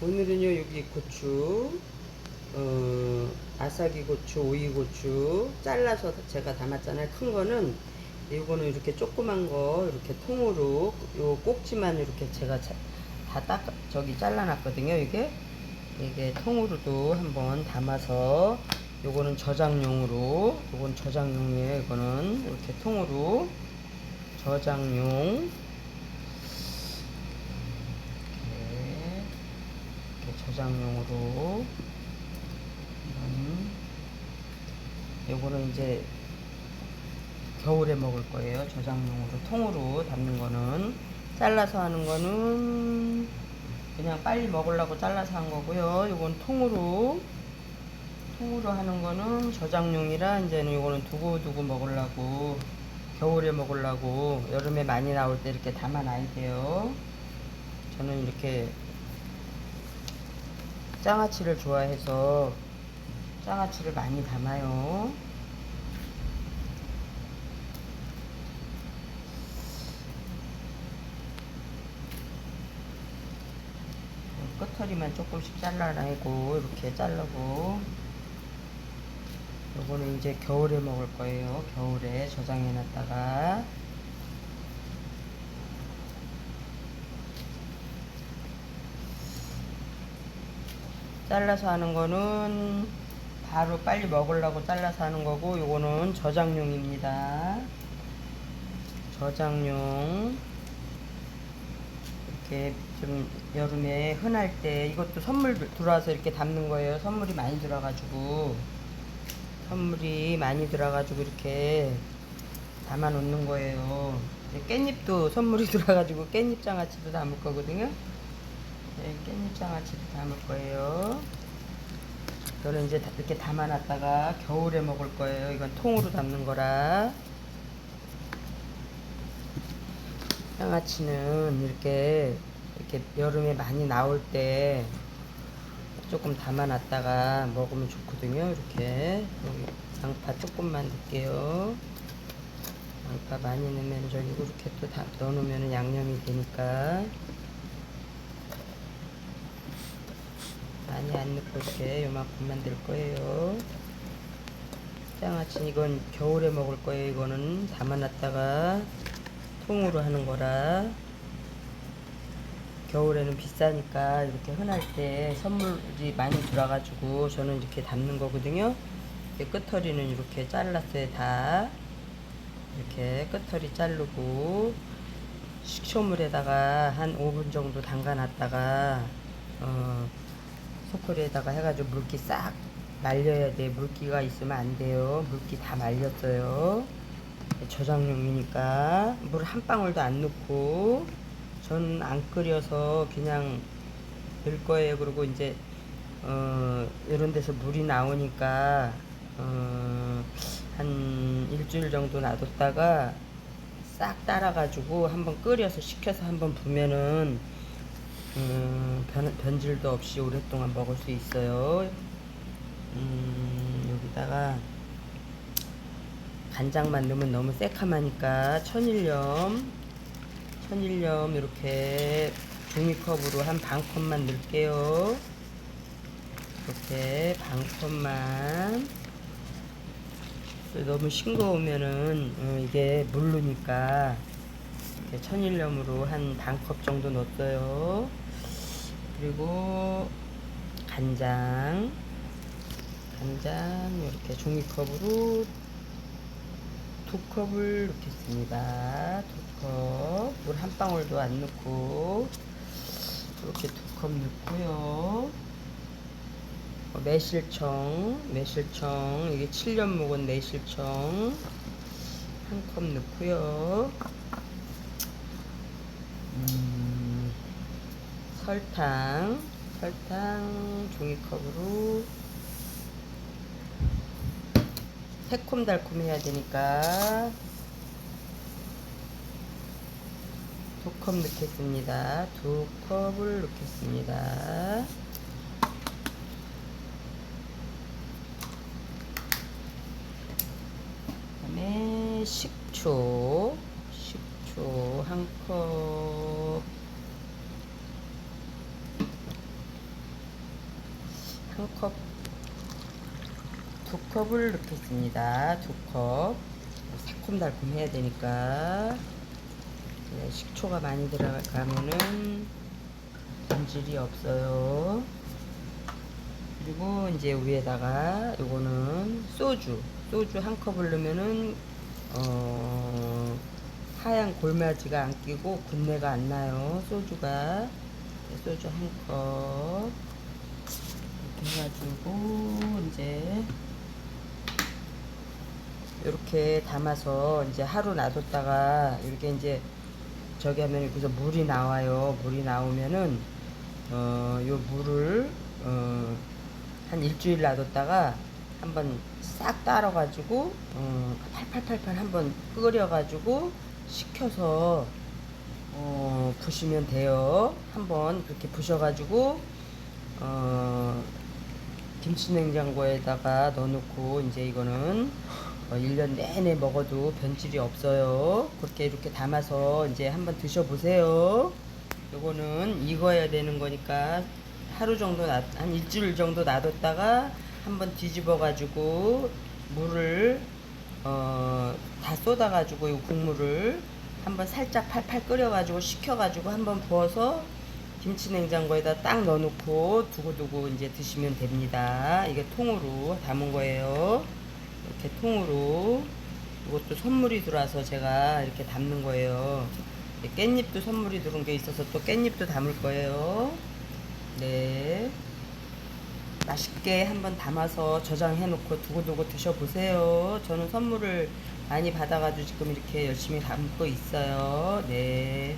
오늘은요, 여기 고추, 아삭이 고추, 오이 고추 잘라서 제가 담았잖아요. 큰 거는 이거는 이렇게 조그만 거 이렇게 통으로 요 꼭지만 이렇게 제가 저기 잘라놨거든요. 이게 통으로도 한번 담아서 요거는 저장용으로, 요건 저장용이에요. 이거는 이렇게 통으로 저장용. 이렇게 저장용으로. 요거는 이제 겨울에 먹을 거예요. 저장용으로 통으로 담는 거는. 잘라서 하는 거는 그냥 빨리 먹으려고 잘라서 한 거고요. 요건 통으로 하는 거는 저장용이라 이제는 요거는 두고두고 먹으려고, 겨울에 먹으려고, 여름에 많이 나올 때 이렇게 담아놔야 돼요. 저는 이렇게 장아찌를 좋아해서 장아찌를 많이 담아요. 끝털이만 조금씩 잘라내고 이렇게 자르고. 요거는 이제 겨울에 먹을 거예요. 겨울에 저장해 놨다가. 잘라서 하는 거는 바로 빨리 먹으려고 잘라서 하는 거고, 요거는 저장용입니다. 저장용. 이렇게 좀 여름에 흔할 때, 이것도 선물 들어와서 이렇게 담는 거예요. 선물이 많이 들어가지고 이렇게 담아 놓는 거예요. 깻잎도 선물이 들어가지고 깻잎 장아찌도 담을 거거든요. 네, 깻잎 장아찌도 담을 거예요. 이거는 이제 이렇게 담아 놨다가 겨울에 먹을 거예요. 이건 통으로 담는 거라. 장아찌는 이렇게 여름에 많이 나올 때 조금 담아 놨다가 먹으면 좋거든요. 이렇게. 여기 양파 조금만 넣을게요. 양파 많이 넣으면 저기 이렇게 또 다 넣어 놓으면 양념이 되니까. 많이 안 넣고 이렇게 요만큼만 넣을 거예요. 장아찌 이건 겨울에 먹을 거예요. 이거는 담아놨다가 통으로 하는 거라. 겨울에는 비싸니까 이렇게 흔할 때 선물이 많이 들어가지고 저는 이렇게 담는 거거든요. 끝털이는 이렇게 잘랐어요. 다 이렇게 끝털이 자르고, 식초물에다가 한 5분 정도 담가 놨다가 소쿠리에다가 해가지고 물기 싹 말려야 돼. 물기가 있으면 안 돼요. 물기 다 말렸어요. 저장용이니까 물 한 방울도 안 넣고, 저는 안 끓여서 그냥 넣을 거예요. 그리고 이제 이런 데서 물이 나오니까 한 일주일 정도 놔뒀다가 싹 따라가지고 한번 끓여서 식혀서 한번 부면은 변질도 없이 오랫동안 먹을 수 있어요. 여기다가 간장만 넣으면 너무 새카마니까 천일염 이렇게 종이컵으로 한 반 컵만 넣을게요. 이렇게 반 컵만. 너무 싱거우면은 이게 물르니까 천일염으로 한 반 컵 정도 넣었어요. 그리고 간장 이렇게 종이컵으로 2컵을 넣겠습니다. 2컵. 물 한 방울도 안 넣고 이렇게 2컵 넣고요. 매실청 이게 7년 묵은 매실청 1컵 넣고요. 설탕 종이컵으로. 새콤달콤 해야 되니까 2컵 넣겠습니다. 2컵을 넣겠습니다. 그다음에 식초 1컵. 컵, 두 컵을 넣겠습니다. 두 컵. 새콤달콤 해야 되니까. 네, 식초가 많이 들어가면은 본질이 없어요. 그리고 이제 위에다가 요거는 소주 한 컵을 넣으면은 하얀 골마지가 안 끼고 군내가 안 나요. 소주가. 소주 한 컵 이렇게 해가지고 이제 이렇게 담아서 이제 하루 놔뒀다가 이렇게 이제 저기 하면 여기서 물이 나와요. 물이 나오면은 요 물을 한 일주일 놔뒀다가 한번 싹 따라가지고 팔팔팔팔 한번 끓여가지고 식혀서 부시면 돼요. 한번 그렇게 부셔가지고 김치냉장고에다가 넣어놓고 이제 이거는 1년 내내 먹어도 변질이 없어요. 그렇게 이렇게 담아서 이제 한번 드셔보세요. 요거는 익어야 되는 거니까 하루 정도 한 일주일 정도 놔뒀다가 한번 뒤집어 가지고 물을 다 쏟아 가지고 이 국물을 한번 살짝 팔팔 끓여 가지고 식혀 가지고 한번 부어서 김치 냉장고에다 딱 넣어놓고 두고두고 이제 드시면 됩니다. 이게 통으로 담은 거예요. 이렇게 통으로. 이것도 선물이 들어와서 제가 이렇게 담는 거예요. 깻잎도 선물이 들어온 게 있어서 또 깻잎도 담을 거예요. 네. 맛있게 한번 담아서 저장해 놓고 두고두고 드셔보세요. 저는 선물을 많이 받아가지고 지금 이렇게 열심히 담고 있어요. 네.